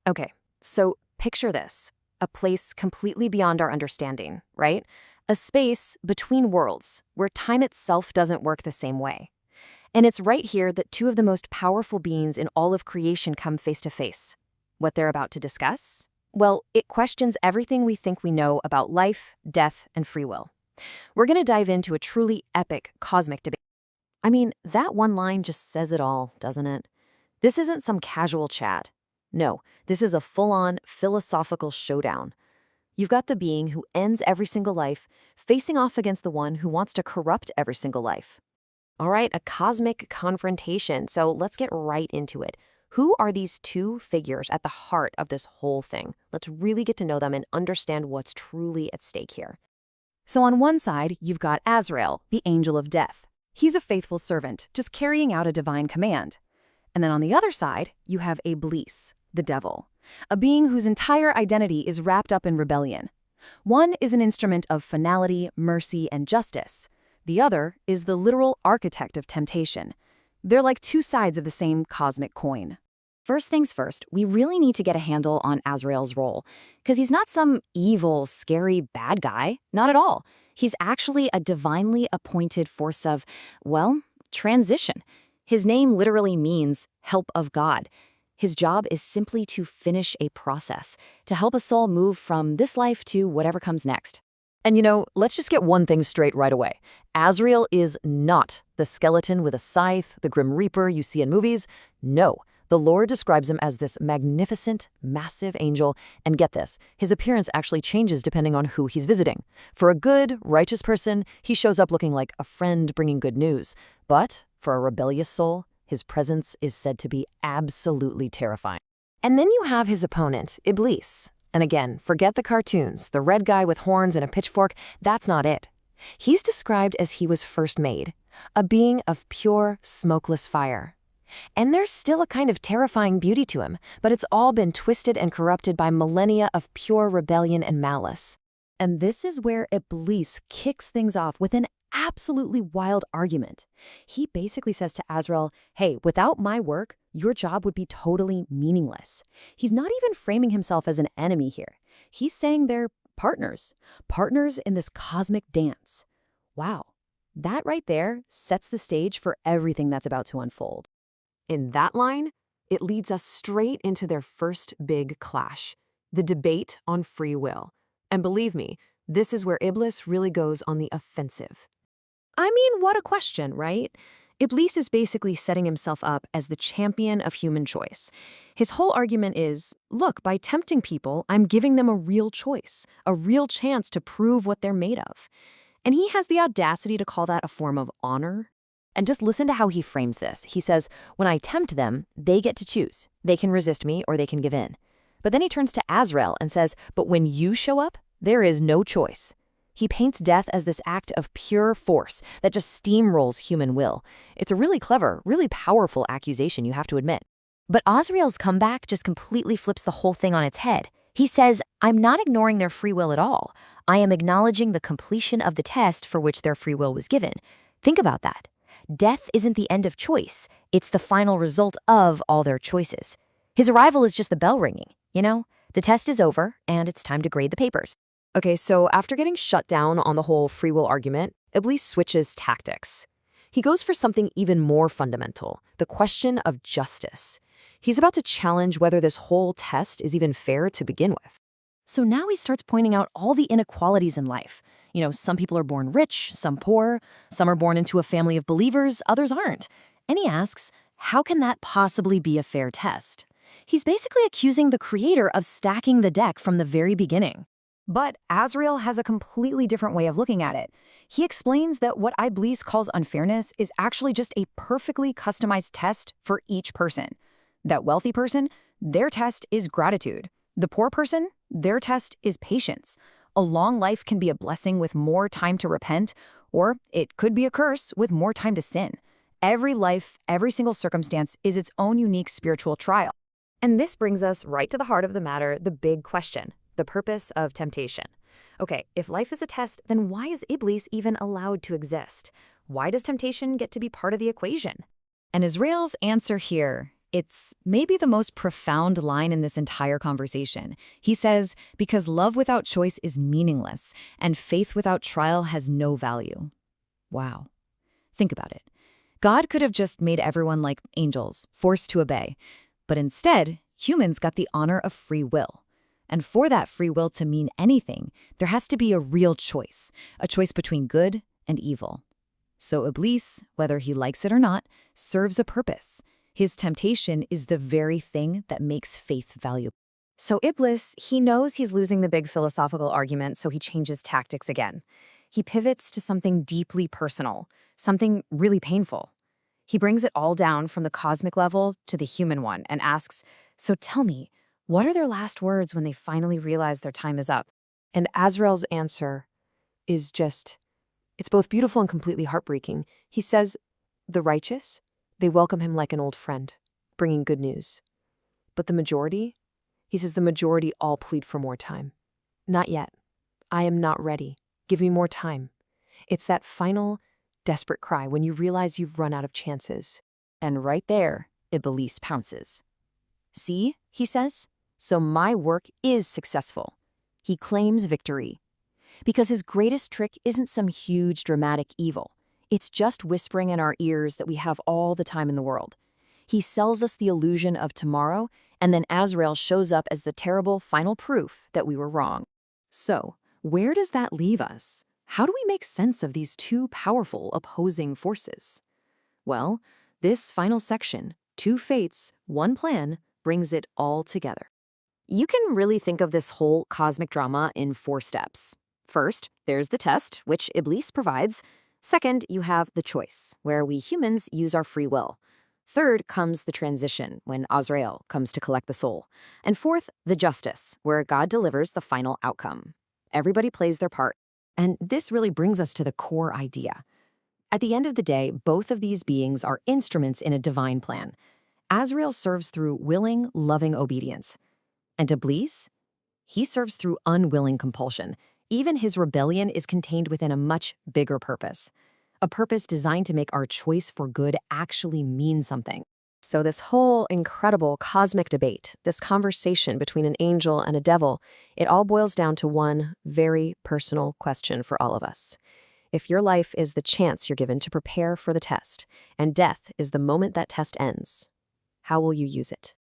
Okay, so picture this, a place completely beyond our understanding, right? A space between worlds where time itself doesn't work the same way. And it's right here that two of the most powerful beings in all of creation come face to face. What they're about to discuss? Well, it questions everything we think we know about life, death, and free will. We're going to dive into a truly epic cosmic debate. I mean, that one line just says it all, doesn't it? This isn't some casual chat. No, this is a full-on philosophical showdown. You've got the being who ends every single life facing off against the one who wants to corrupt every single life. All right, a cosmic confrontation, so let's get right into it. Who are these two figures at the heart of this whole thing? Let's really get to know them and understand what's truly at stake here. So on one side, you've got Azrael, the angel of death. He's a faithful servant, just carrying out a divine command. And then on the other side, you have Iblis, the devil, a being whose entire identity is wrapped up in rebellion. One is an instrument of finality, mercy, and justice. The other is the literal architect of temptation. They're like two sides of the same cosmic coin. First things first, we really need to get a handle on Azrael's role, because he's not some evil, scary bad guy. Not at all. He's actually a divinely appointed force of, well, transition. His name literally means help of God. His job is simply to finish a process, to help a soul move from this life to whatever comes next. And let's just get one thing straight right away. Azrael is not the skeleton with a scythe, the Grim Reaper you see in movies. No, the Lord describes him as this magnificent, massive angel. And get this, his appearance actually changes depending on who he's visiting. For a good, righteous person, he shows up looking like a friend bringing good news. But for a rebellious soul, his presence is said to be absolutely terrifying. And then you have his opponent, Iblis. And again, forget the cartoons, the red guy with horns and a pitchfork, that's not it. He's described as he was first made, a being of pure, smokeless fire. And there's still a kind of terrifying beauty to him, but it's all been twisted and corrupted by millennia of pure rebellion and malice. And this is where Iblis kicks things off with an absolutely wild argument. He basically says to Azrael, hey, without my work, your job would be totally meaningless. He's not even framing himself as an enemy here. He's saying they're partners in this cosmic dance. Wow, that right there sets the stage for everything that's about to unfold. In that line, it leads us straight into their first big clash, the debate on free will. And believe me, this is where Iblis really goes on the offensive. I mean, what a question, right? Iblis is basically setting himself up as the champion of human choice. His whole argument is, look, by tempting people, I'm giving them a real choice, a real chance to prove what they're made of. And he has the audacity to call that a form of honor. And just listen to how he frames this. He says, when I tempt them, they get to choose. They can resist me or they can give in. But then he turns to Azrael and says, but when you show up, there is no choice. He paints death as this act of pure force that just steamrolls human will. It's a really clever, really powerful accusation, you have to admit. But Azrael's comeback just completely flips the whole thing on its head. He says, I'm not ignoring their free will at all. I am acknowledging the completion of the test for which their free will was given. Think about that. Death isn't the end of choice. It's the final result of all their choices. His arrival is just the bell ringing, The test is over, and it's time to grade the papers. Okay, so after getting shut down on the whole free will argument, Iblis switches tactics. He goes for something even more fundamental, the question of justice. He's about to challenge whether this whole test is even fair to begin with. So now he starts pointing out all the inequalities in life. Some people are born rich, some poor, some are born into a family of believers, others aren't. And he asks, how can that possibly be a fair test? He's basically accusing the creator of stacking the deck from the very beginning. But Azrael has a completely different way of looking at it. He explains that what Iblis calls unfairness is actually just a perfectly customized test for each person. That wealthy person, their test is gratitude. The poor person, their test is patience. A long life can be a blessing with more time to repent, or it could be a curse with more time to sin. Every life, every single circumstance is its own unique spiritual trial. And this brings us right to the heart of the matter, the big question. The purpose of temptation. Okay, if life is a test, then why is Iblis even allowed to exist? Why does temptation get to be part of the equation? And Azrael's answer here, It's maybe the most profound line in this entire conversation. He says, because love without choice is meaningless, and faith without trial has no value. Wow. Think about it. God could have just made everyone like angels, forced to obey. But instead, humans got the honor of free will. And for that free will to mean anything, there has to be a real choice, a choice between good and evil. So Iblis, whether he likes it or not, serves a purpose. His temptation is the very thing that makes faith valuable. So Iblis, he knows he's losing the big philosophical argument, so he changes tactics again. He pivots to something deeply personal, something really painful. He brings it all down from the cosmic level to the human one and asks, so tell me, what are their last words when they finally realize their time is up? And Azrael's answer is just, it's both beautiful and completely heartbreaking. He says, the righteous, they welcome him like an old friend, bringing good news. But the majority, he says the majority all plead for more time. Not yet. I am not ready. Give me more time. It's that final, desperate cry when you realize you've run out of chances. And right there, Iblis pounces. See, he says, so my work is successful. He claims victory. Because his greatest trick isn't some huge dramatic evil. It's just whispering in our ears that we have all the time in the world. He sells us the illusion of tomorrow, and then Azrael shows up as the terrible final proof that we were wrong. So, where does that leave us? How do we make sense of these two powerful opposing forces? Well, this final section, Two Fates, One Plan, brings it all together. You can really think of this whole cosmic drama in 4 steps. First, there's the test, which Iblis provides. Second, you have the choice, where we humans use our free will. Third comes the transition, when Azrael comes to collect the soul. And fourth, the justice, where God delivers the final outcome. Everybody plays their part. And this really brings us to the core idea. At the end of the day, both of these beings are instruments in a divine plan. Azrael serves through willing, loving obedience. And Iblis? He serves through unwilling compulsion. Even his rebellion is contained within a much bigger purpose. A purpose designed to make our choice for good actually mean something. So this whole incredible cosmic debate, this conversation between an angel and a devil, it all boils down to one very personal question for all of us. If your life is the chance you're given to prepare for the test, and death is the moment that test ends, how will you use it?